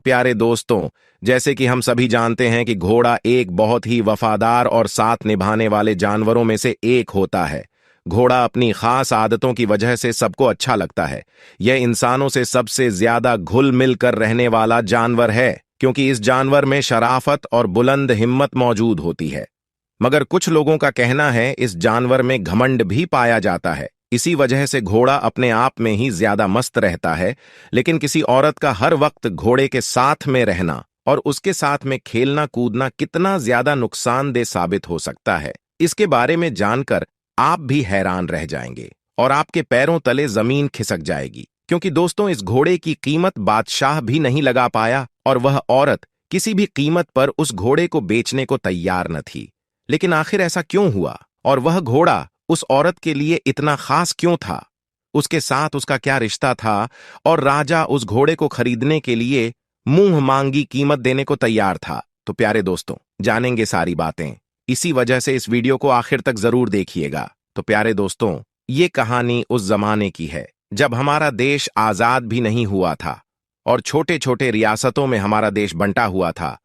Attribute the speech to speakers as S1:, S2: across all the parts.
S1: प्यारे दोस्तों, जैसे कि हम सभी जानते हैं कि घोड़ा एक बहुत ही वफादार और साथ निभाने वाले जानवरों में से एक होता है। घोड़ा अपनी खास आदतों की वजह से सबको अच्छा लगता है। यह इंसानों से सबसे ज्यादा घुल मिल कर रहने वाला जानवर है, क्योंकि इस जानवर में शराफत और बुलंद हिम्मत मौजूद होती है। मगर कुछ लोगों का कहना है इस जानवर में घमंड भी पाया जाता है। इसी वजह से घोड़ा अपने आप में ही ज्यादा मस्त रहता है, लेकिन किसी औरत का हर वक्त घोड़े के साथ में रहना और उसके साथ में खेलना कूदना कितना ज्यादा नुकसानदेह साबित हो सकता है, इसके बारे में जानकर आप भी हैरान रह जाएंगे और आपके पैरों तले जमीन खिसक जाएगी। क्योंकि दोस्तों, इस घोड़े की कीमत बादशाह भी नहीं लगा पाया और वह औरत किसी भी कीमत पर उस घोड़े को बेचने को तैयार न थी। लेकिन आखिर ऐसा क्यों हुआ और वह घोड़ा उस औरत के लिए इतना खास क्यों था? उसके साथ उसका क्या रिश्ता था और राजा उस घोड़े को खरीदने के लिए मुंह मांगी कीमत देने को तैयार था? तो प्यारे दोस्तों, जानेंगे सारी बातें। इसी वजह से इस वीडियो को आखिर तक जरूर देखिएगा। तो प्यारे दोस्तों, ये कहानी उस जमाने की है जब हमारा देश आजाद भी नहीं हुआ था और छोटे छोटे रियासतों में हमारा देश बंटा हुआ था।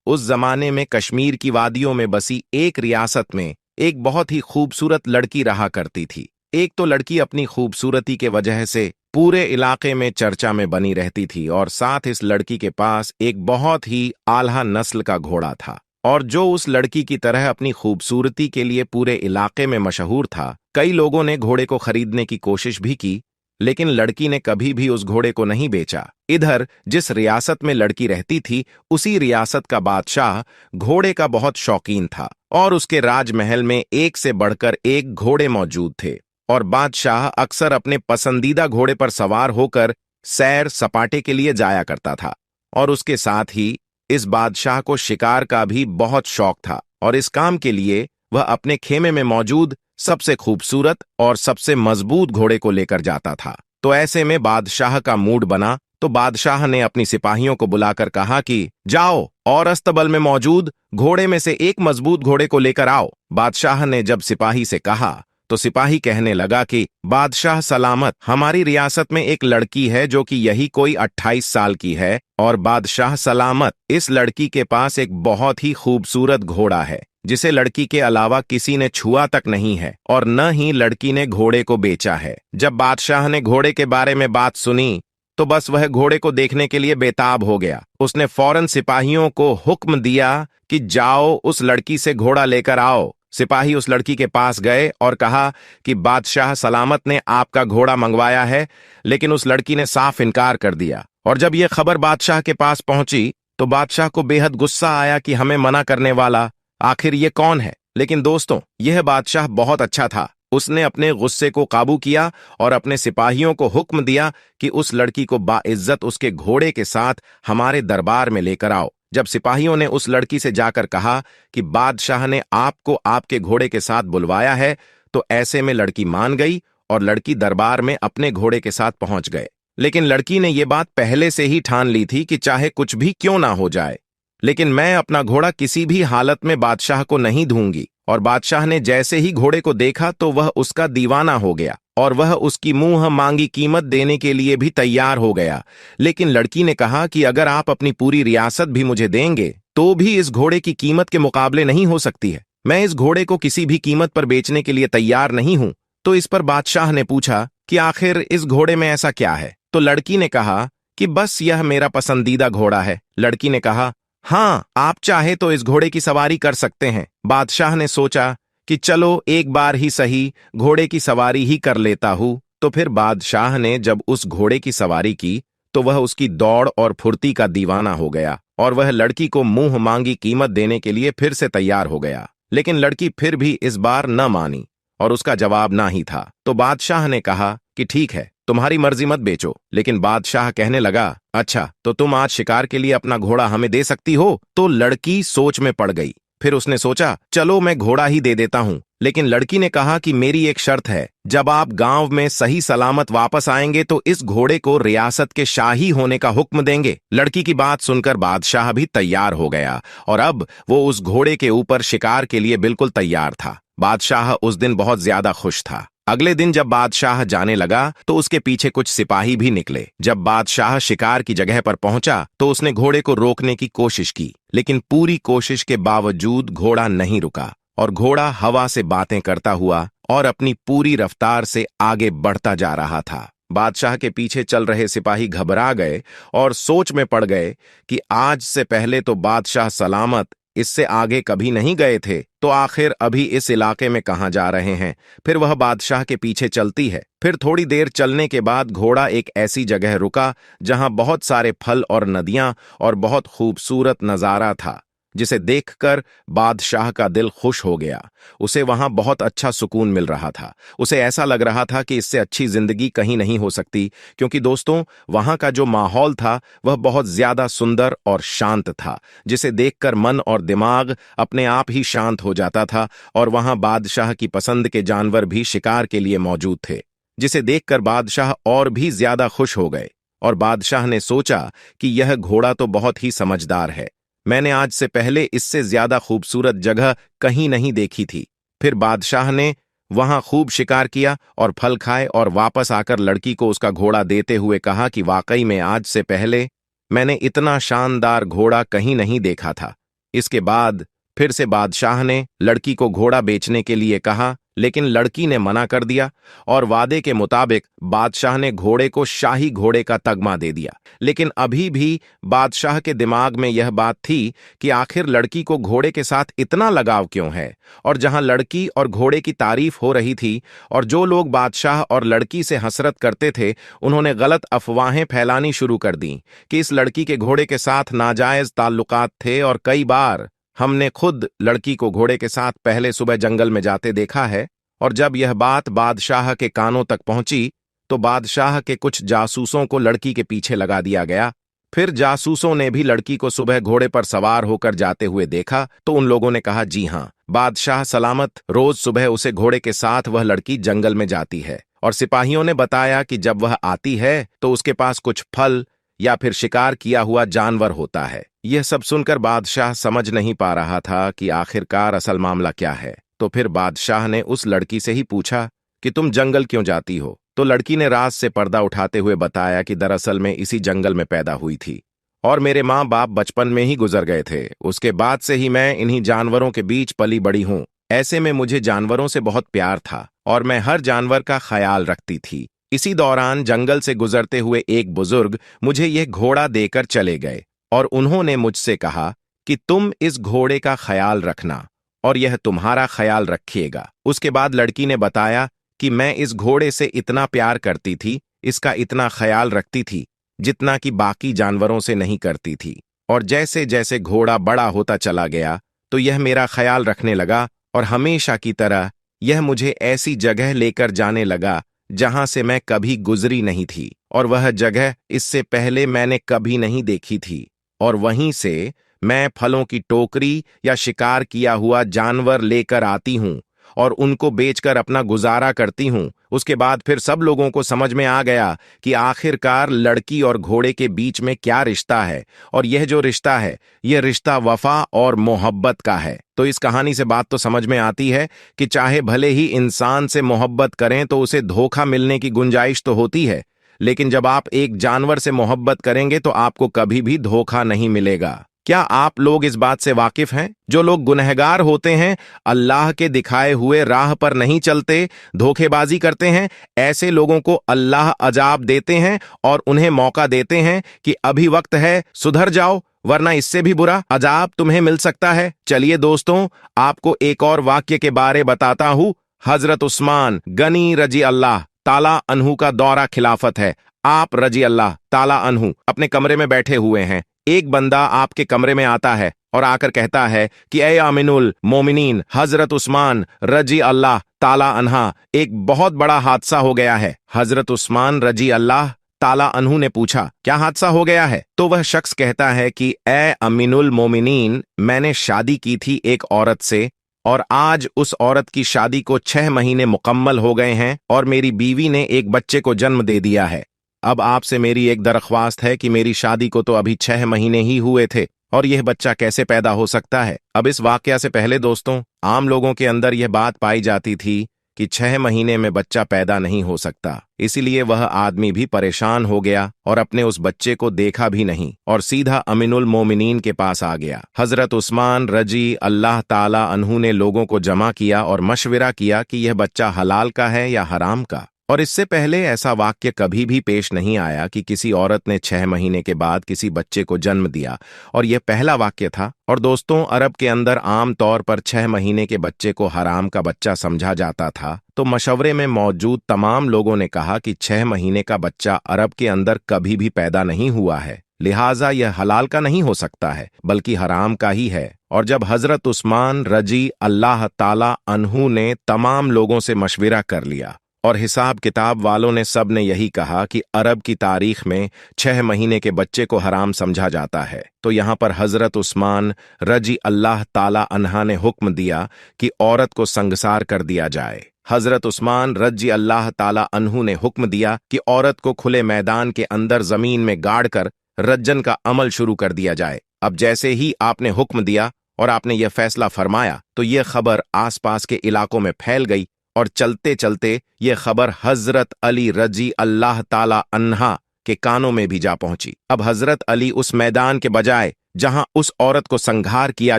S1: उस जमाने में कश्मीर की वादियों में बसी एक रियासत में एक बहुत ही खूबसूरत लड़की रहा करती थी। एक तो लड़की अपनी खूबसूरती के वजह से पूरे इलाके में चर्चा में बनी रहती थी और साथ इस लड़की के पास एक बहुत ही आला नस्ल का घोड़ा था, और जो उस लड़की की तरह अपनी खूबसूरती के लिए पूरे इलाके में मशहूर था। कई लोगों ने घोड़े को खरीदने की कोशिश भी की, लेकिन लड़की ने कभी भी उस घोड़े को नहीं बेचा। इधर जिस रियासत में लड़की रहती थी, उसी रियासत का बादशाह घोड़े का बहुत शौकीन था और उसके राजमहल में एक से बढ़कर एक घोड़े मौजूद थे। और बादशाह अक्सर अपने पसंदीदा घोड़े पर सवार होकर सैर सपाटे के लिए जाया करता था। और उसके साथ ही इस बादशाह को शिकार का भी बहुत शौक था, और इस काम के लिए वह अपने खेमे में मौजूद सबसे खूबसूरत और सबसे मजबूत घोड़े को लेकर जाता था। तो ऐसे में बादशाह का मूड बना, तो बादशाह ने अपनी सिपाहियों को बुलाकर कहा कि जाओ और अस्तबल में मौजूद घोड़े में से एक मजबूत घोड़े को लेकर आओ। बादशाह ने जब सिपाही से कहा तो सिपाही कहने लगा कि बादशाह सलामत, हमारी रियासत में एक लड़की है जो कि यही कोई 28 साल की है, और बादशाह सलामत, इस लड़की के पास एक बहुत ही खूबसूरत घोड़ा है जिसे लड़की के अलावा किसी ने छुआ तक नहीं है, और न ही लड़की ने घोड़े को बेचा है। जब बादशाह ने घोड़े के बारे में बात सुनी तो बस वह घोड़े को देखने के लिए बेताब हो गया। उसने फौरन सिपाहियों को हुक्म दिया कि जाओ उस लड़की से घोड़ा लेकर आओ। सिपाही उस लड़की के पास गए और कहा कि बादशाह सलामत ने आपका घोड़ा मंगवाया है, लेकिन उस लड़की ने साफ इनकार कर दिया। और जब यह खबर बादशाह के पास पहुंची तो बादशाह को बेहद गुस्सा आया कि हमें मना करने वाला आखिर ये कौन है। लेकिन दोस्तों, यह बादशाह बहुत अच्छा था। उसने अपने गुस्से को काबू किया और अपने सिपाहियों को हुक्म दिया कि उस लड़की को बाइज्जत उसके घोड़े के साथ हमारे दरबार में लेकर आओ। जब सिपाहियों ने उस लड़की से जाकर कहा कि बादशाह ने आपको आपके घोड़े के साथ बुलवाया है, तो ऐसे में लड़की मान गई और लड़की दरबार में अपने घोड़े के साथ पहुंच गए। लेकिन लड़की ने यह बात पहले से ही ठान ली थी कि चाहे कुछ भी क्यों ना हो जाए, लेकिन मैं अपना घोड़ा किसी भी हालत में बादशाह को नहीं दूंगी। और बादशाह ने जैसे ही घोड़े को देखा तो वह उसका दीवाना हो गया और वह उसकी मुंह मांगी कीमत देने के लिए भी तैयार हो गया। लेकिन लड़की ने कहा कि अगर आप अपनी पूरी रियासत भी मुझे देंगे तो भी इस घोड़े की कीमत के मुकाबले नहीं हो सकती है। मैं इस घोड़े को किसी भी कीमत पर बेचने के लिए तैयार नहीं हूं। तो इस पर बादशाह ने पूछा कि आखिर इस घोड़े में ऐसा क्या है? तो लड़की ने कहा कि बस यह मेरा पसंदीदा घोड़ा है। लड़की ने कहा, हाँ, आप चाहे तो इस घोड़े की सवारी कर सकते हैं। बादशाह ने सोचा कि चलो एक बार ही सही घोड़े की सवारी ही कर लेता हूं। तो फिर बादशाह ने जब उस घोड़े की सवारी की तो वह उसकी दौड़ और फुर्ती का दीवाना हो गया और वह लड़की को मुंह मांगी कीमत देने के लिए फिर से तैयार हो गया। लेकिन लड़की फिर भी इस बार न मानी और उसका जवाब ना ही था। तो बादशाह ने कहा कि ठीक है, तुम्हारी मर्जी, मत बेचो। लेकिन बादशाह कहने लगा, अच्छा तो तुम आज शिकार के लिए अपना घोड़ा हमें दे सकती हो? तो लड़की सोच में पड़ गई। फिर उसने सोचा, चलो मैं घोड़ा ही दे देता हूं। लेकिन लड़की ने कहा कि मेरी एक शर्त है, जब आप गांव में सही सलामत वापस आएंगे तो इस घोड़े को रियासत के शाही होने का हुक्म देंगे। लड़की की बात सुनकर बादशाह भी तैयार हो गया और अब वो उस घोड़े के ऊपर शिकार के लिए बिल्कुल तैयार था। बादशाह उस दिन बहुत ज्यादा खुश था अगले दिन जब बादशाह जाने लगा तो उसके पीछे कुछ सिपाही भी निकले। जब बादशाह शिकार की जगह पर पहुंचा तो उसने घोड़े को रोकने की कोशिश की, लेकिन पूरी कोशिश के बावजूद घोड़ा नहीं रुका और घोड़ा हवा से बातें करता हुआ और अपनी पूरी रफ्तार से आगे बढ़ता जा रहा था। बादशाह के पीछे चल रहे सिपाही घबरा गए और सोच में पड़ गए कि आज से पहले तो बादशाह सलामत इससे आगे कभी नहीं गए थे, तो आखिर अभी इस इलाके में कहां जा रहे हैं। फिर वह बादशाह के पीछे चलती है। फिर थोड़ी देर चलने के बाद घोड़ा एक ऐसी जगह रुका जहां बहुत सारे फल और नदियां और बहुत खूबसूरत नजारा था, जिसे देखकर बादशाह का दिल खुश हो गया। उसे वहां बहुत अच्छा सुकून मिल रहा था। उसे ऐसा लग रहा था कि इससे अच्छी जिंदगी कहीं नहीं हो सकती, क्योंकि दोस्तों वहां का जो माहौल था वह बहुत ज्यादा सुंदर और शांत था, जिसे देखकर मन और दिमाग अपने आप ही शांत हो जाता था। और वहां बादशाह की पसंद के जानवर भी शिकार के लिए मौजूद थे, जिसे देखकर बादशाह और भी ज्यादा खुश हो गए। और बादशाह ने सोचा कि यह घोड़ा तो बहुत ही समझदार है, मैंने आज से पहले इससे ज्यादा खूबसूरत जगह कहीं नहीं देखी थी। फिर बादशाह ने वहां खूब शिकार किया और फल खाए और वापस आकर लड़की को उसका घोड़ा देते हुए कहा कि वाकई में आज से पहले मैंने इतना शानदार घोड़ा कहीं नहीं देखा था। इसके बाद फिर से बादशाह ने लड़की को घोड़ा बेचने के लिए कहा, लेकिन लड़की ने मना कर दिया और वादे के मुताबिक बादशाह ने घोड़े को शाही घोड़े का तगमा दे दिया। लेकिन अभी भी बादशाह के दिमाग में यह बात थी कि आखिर लड़की को घोड़े के साथ इतना लगाव क्यों है। और जहां लड़की और घोड़े की तारीफ हो रही थी और जो लोग बादशाह और लड़की से हसरत करते थे, उन्होंने गलत अफवाहें फैलानी शुरू कर दी कि इस लड़की के घोड़े के साथ नाजायज ताल्लुकात थे। और कई बार हमने खुद लड़की को घोड़े के साथ पहले सुबह जंगल में जाते देखा है। और जब यह बात बादशाह के कानों तक पहुंची तो बादशाह के कुछ जासूसों को लड़की के पीछे लगा दिया गया। फिर जासूसों ने भी लड़की को सुबह घोड़े पर सवार होकर जाते हुए देखा तो उन लोगों ने कहा, जी हां, बादशाह सलामत रोज सुबह उसे घोड़े के साथ वह लड़की जंगल में जाती है। और सिपाहियों ने बताया कि जब वह आती है तो उसके पास कुछ फल या फिर शिकार किया हुआ जानवर होता है। यह सब सुनकर बादशाह समझ नहीं पा रहा था कि आखिरकार असल मामला क्या है। तो फिर बादशाह ने उस लड़की से ही पूछा कि तुम जंगल क्यों जाती हो। तो लड़की ने राज से पर्दा उठाते हुए बताया कि दरअसल मैं इसी जंगल में पैदा हुई थी और मेरे माँ बाप बचपन में ही गुजर गए थे। उसके बाद से ही मैं इन्हीं जानवरों के बीच पली बड़ी हूँ। ऐसे में मुझे जानवरों से बहुत प्यार था और मैं हर जानवर का ख्याल रखती थी। इसी दौरान जंगल से गुजरते हुए एक बुजुर्ग मुझे यह घोड़ा देकर चले गए और उन्होंने मुझसे कहा कि तुम इस घोड़े का ख्याल रखना और यह तुम्हारा ख्याल रखिएगा। उसके बाद लड़की ने बताया कि मैं इस घोड़े से इतना प्यार करती थी, इसका इतना ख्याल रखती थी जितना कि बाकी जानवरों से नहीं करती थी। और जैसे जैसे घोड़ा बड़ा होता चला गया तो यह मेरा ख्याल रखने लगा और हमेशा की तरह यह मुझे ऐसी जगह लेकर जाने लगा जहां से मैं कभी गुजरी नहीं थी और वह जगह इससे पहले मैंने कभी नहीं देखी थी। और वहीं से मैं फलों की टोकरी या शिकार किया हुआ जानवर लेकर आती हूं और उनको बेचकर अपना गुजारा करती हूं। उसके बाद फिर सब लोगों को समझ में आ गया कि आखिरकार लड़की और घोड़े के बीच में क्या रिश्ता है, और यह जो रिश्ता है यह रिश्ता वफा और मोहब्बत का है। तो इस कहानी से बात तो समझ में आती है कि चाहे भले ही इंसान से मोहब्बत करें तो उसे धोखा मिलने की गुंजाइश तो होती है, लेकिन जब आप एक जानवर से मोहब्बत करेंगे तो आपको कभी भी धोखा नहीं मिलेगा। क्या आप लोग इस बात से वाकिफ हैं? जो लोग गुनहगार होते हैं, अल्लाह के दिखाए हुए राह पर नहीं चलते, धोखेबाजी करते हैं, ऐसे लोगों को अल्लाह अजाब देते हैं और उन्हें मौका देते हैं कि अभी वक्त है, सुधर जाओ, वरना इससे भी बुरा अजाब तुम्हें मिल सकता है। चलिए दोस्तों, आपको एक और वाक्य के बारे बताता हूं। हजरत उस्मान गनी रजी अल्लाह ताला अन्हु का दौरा खिलाफत है। आप रजी अल्लाह ताला अन्हु अपने कमरे में बैठे हुए हैं। एक बंदा आपके कमरे में आता है और आकर कहता है कि ए आमिनुल मोमिनीन हजरत उस्मान रजी अल्लाह ताला अन्हा, एक बहुत बड़ा हादसा हो गया है। हजरत उस्मान रजी अल्लाह ताला अन्हु ने पूछा, क्या हादसा हो गया है? तो वह शख्स कहता है कि ए अमीनुल मोमिनीन, मैंने शादी की थी एक औरत से और आज उस औरत की शादी को 6 महीने मुकम्मल हो गए हैं और मेरी बीवी ने एक बच्चे को जन्म दे दिया है। अब आपसे मेरी एक दरख्वास्त है कि मेरी शादी को तो अभी 6 महीने ही हुए थे और यह बच्चा कैसे पैदा हो सकता है? अब इस वाकया से पहले दोस्तों, आम लोगों के अंदर यह बात पाई जाती थी कि 6 महीने में बच्चा पैदा नहीं हो सकता। इसीलिए वह आदमी भी परेशान हो गया और अपने उस बच्चे को देखा भी नहीं और सीधा अमीनुल मोमिनीन के पास आ गया। हजरत उस्मान रजी अल्लाह ताला अन्हु ने लोगों को जमा किया और मशविरा किया कि यह बच्चा हलाल का है या हराम का। और इससे पहले ऐसा वाक्य कभी भी पेश नहीं आया कि किसी औरत ने 6 महीने के बाद किसी बच्चे को जन्म दिया, और यह पहला वाक्य था। और दोस्तों, अरब के अंदर आम तौर पर 6 महीने के बच्चे को हराम का बच्चा समझा जाता था। तो मशवरे में मौजूद तमाम लोगों ने कहा कि 6 महीने का बच्चा अरब के अंदर कभी भी पैदा नहीं हुआ है, लिहाजा यह हलाल का नहीं हो सकता है बल्कि हराम का ही है। और जब हजरत उस्मान रजी अल्लाह ताला अन्हु ने तमाम लोगों से मशविरा कर लिया और हिसाब किताब वालों ने सब ने यही कहा कि अरब की तारीख में 6 महीने के बच्चे को हराम समझा जाता है, तो यहाँ पर हजरत उस्मान रजी अल्लाह ताला अन्हा ने हुक्म दिया कि औरत को संगसार कर दिया जाए। हजरत उस्मान रजी अल्लाह ताला अन्हु ने हुक्म दिया कि औरत को खुले मैदान के अंदर जमीन में गाड़ कर रज्जन का अमल शुरू कर दिया जाए। अब जैसे ही आपने हुक्म दिया और आपने यह फैसला फरमाया तो यह खबर आसपास के इलाकों में फैल गई और चलते चलते ये खबर हजरत अली रजी अल्लाह ताला अन्हा के कानों में भी जा पहुंची। अब हजरत अली उस मैदान के बजाय जहां उस औरत को संघार किया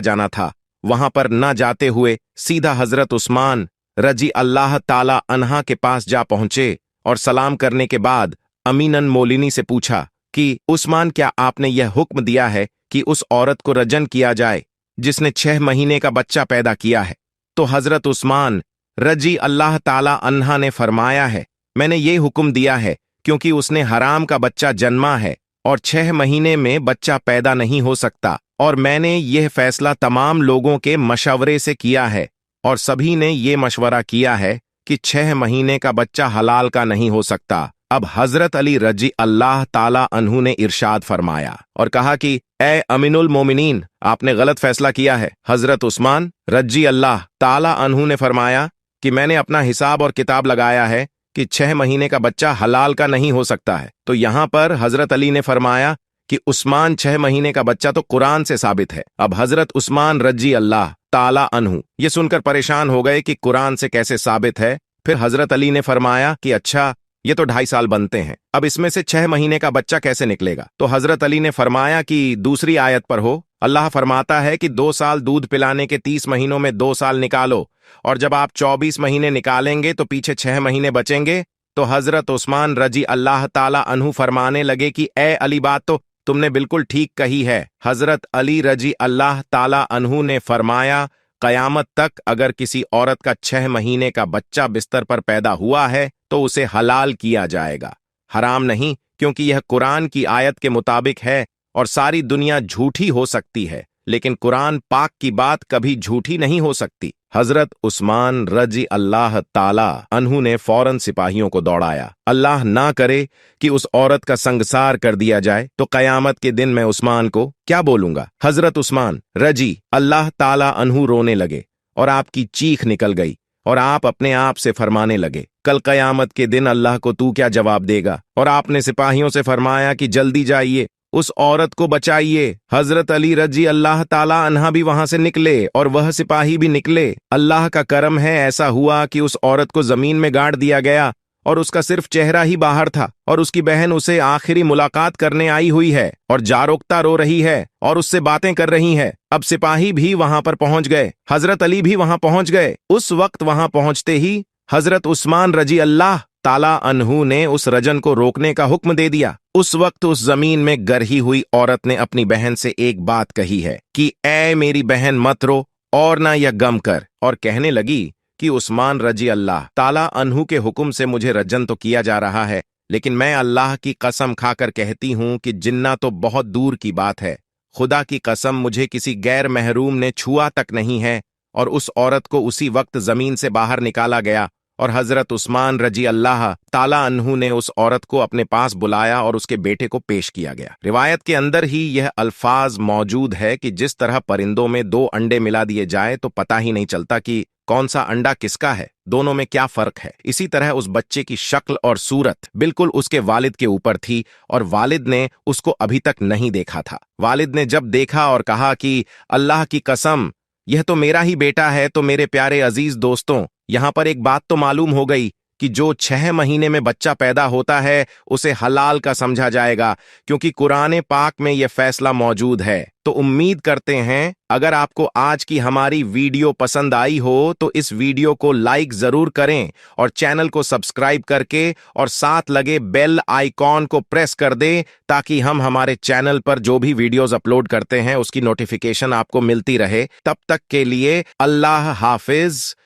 S1: जाना था वहां पर न जाते हुए सीधा हजरत उस्मान रजी अल्लाह ताला अन्हा के पास जा पहुंचे और सलाम करने के बाद अमीनन मोलिनी से पूछा कि उस्मान, क्या आपने यह हुक्म दिया है कि उस औरत को रजन किया जाए जिसने 6 महीने का बच्चा पैदा किया है? तो हजरत उस्मान रजी अल्लाह ताला अन्हा ने फरमाया है, मैंने ये हुक्म दिया है क्योंकि उसने हराम का बच्चा जन्मा है और 6 महीने में बच्चा पैदा नहीं हो सकता, और मैंने यह फैसला तमाम लोगों के मशवरे से किया है और सभी ने ये मशवरा किया है कि 6 महीने का बच्चा हलाल का नहीं हो सकता। अब हजरत अली रजी अल्लाह ताला अन्हु ने इरशाद फरमाया और कहा कि ए अमीनुल मोमिनीन, आपने गलत फैसला किया है। हजरत उस्मान रजी अल्लाह ताला अन्हु ने फरमाया कि मैंने अपना हिसाब और किताब लगाया है कि 6 महीने का बच्चा हलाल का नहीं हो सकता है। तो यहां पर हजरत अली ने फरमाया कि उस्मान 6 महीने का बच्चा तो कुरान से साबित है। अब हजरत उस्मान रजी अल्लाह ताला अन्हु ये सुनकर परेशान हो गए कि कुरान से कैसे साबित है। फिर हजरत अली ने फरमाया कि अच्छा, ये तो 2.5 साल बनते हैं, अब इसमें से 6 महीने का बच्चा कैसे निकलेगा? तो हजरत अली ने फरमाया कि दूसरी आयत पर हो, अल्लाह फरमाता है कि 2 साल दूध पिलाने के 30 महीनों में 2 साल निकालो, और जब आप 24 महीने निकालेंगे तो पीछे 6 महीने बचेंगे। तो हजरत उस्मान रजी अल्लाह ताला अन्हु फरमाने लगे कि ए अली, बात तो तुमने बिल्कुल ठीक कही है। हजरत अली रजी अल्लाह ताला अन्हु ने फरमाया, कयामत तक अगर किसी औरत का 6 महीने का बच्चा बिस्तर पर पैदा हुआ है तो उसे हलाल किया जाएगा, हराम नहीं, क्योंकि यह कुरान की आयत के मुताबिक है। और सारी दुनिया झूठी हो सकती है लेकिन कुरान पाक की बात कभी झूठी नहीं हो सकती। हजरत उस्मान रजी अल्लाह ताला अन्हु ने फौरन सिपाहियों को दौड़ाया। अल्लाह ना करे कि उस औरत का संगसार कर दिया जाए तो कयामत के दिन मैं उस्मान को क्या बोलूंगा। हजरत उस्मान रजी अल्लाह ताला अन्हु रोने लगे और आपकी चीख निकल गई और आप अपने आप से फरमाने लगे, कल कयामत के दिन अल्लाह को तू क्या जवाब देगा? और आपने सिपाहियों से फरमाया कि जल्दी जाइए, उस औरत को बचाइए। हजरत अली रजी अल्लाह ताला अन्हा भी वहां से निकले और वह सिपाही भी निकले। अल्लाह का करम है, ऐसा हुआ कि उस औरत को जमीन में गाड़ दिया गया और उसका सिर्फ चेहरा ही बाहर था और उसकी बहन उसे आखिरी मुलाकात करने आई हुई है और जारोकता रो रही है और उससे बातें कर रही है। अब सिपाही भी वहां पर पहुंच गए, हजरत अली भी वहां पहुंच गए। उस वक्त वहां पहुंचते ही हजरत उस्मान रजी अल्लाह ताला अन्हु ने उस रजन को रोकने का हुक्म दे दिया। उस वक्त उस जमीन में गरही हुई औरत ने अपनी बहन से एक बात कही है कि ऐ मेरी बहन, मत रो और ना यह गम कर, और कहने लगी कि उस्मान रजी अल्लाह ताला अन्हु के हुक्म से मुझे रजन तो किया जा रहा है, लेकिन मैं अल्लाह की कसम खाकर कहती हूं कि जिन्ना तो बहुत दूर की बात है, खुदा की कसम मुझे किसी गैर महरूम ने छुआ तक नहीं है। और उस औरत को उसी वक्त जमीन से बाहर निकाला गया और हजरत उस्मान रजी अल्लाह ताला अन्हु ने उस औरत को अपने पास बुलाया और उसके बेटे को पेश किया गया। रिवायत के अंदर ही यह अल्फाज मौजूद है कि जिस तरह परिंदों में 2 अंडे मिला दिए जाए तो पता ही नहीं चलता कि कौन सा अंडा किसका है, दोनों में क्या फर्क है। इसी तरह उस बच्चे की शक्ल और सूरत बिल्कुल उसके वालिद के ऊपर थी और वालिद ने उसको अभी तक नहीं देखा था। वालिद ने जब देखा और कहा कि अल्लाह की कसम यह तो मेरा ही बेटा है। तो मेरे प्यारे अजीज दोस्तों, यहाँ पर एक बात तो मालूम हो गई कि जो 6 महीने में बच्चा पैदा होता है उसे हलाल का समझा जाएगा, क्योंकि कुरान पाक में यह फैसला मौजूद है। तो उम्मीद करते हैं अगर आपको आज की हमारी वीडियो पसंद आई हो तो इस वीडियो को लाइक जरूर करें और चैनल को सब्सक्राइब करके और साथ लगे बेल आइकॉन को प्रेस कर दें, ताकि हम हमारे चैनल पर जो भी वीडियोस अपलोड करते हैं उसकी नोटिफिकेशन आपको मिलती रहे। तब तक के लिए अल्लाह हाफिज।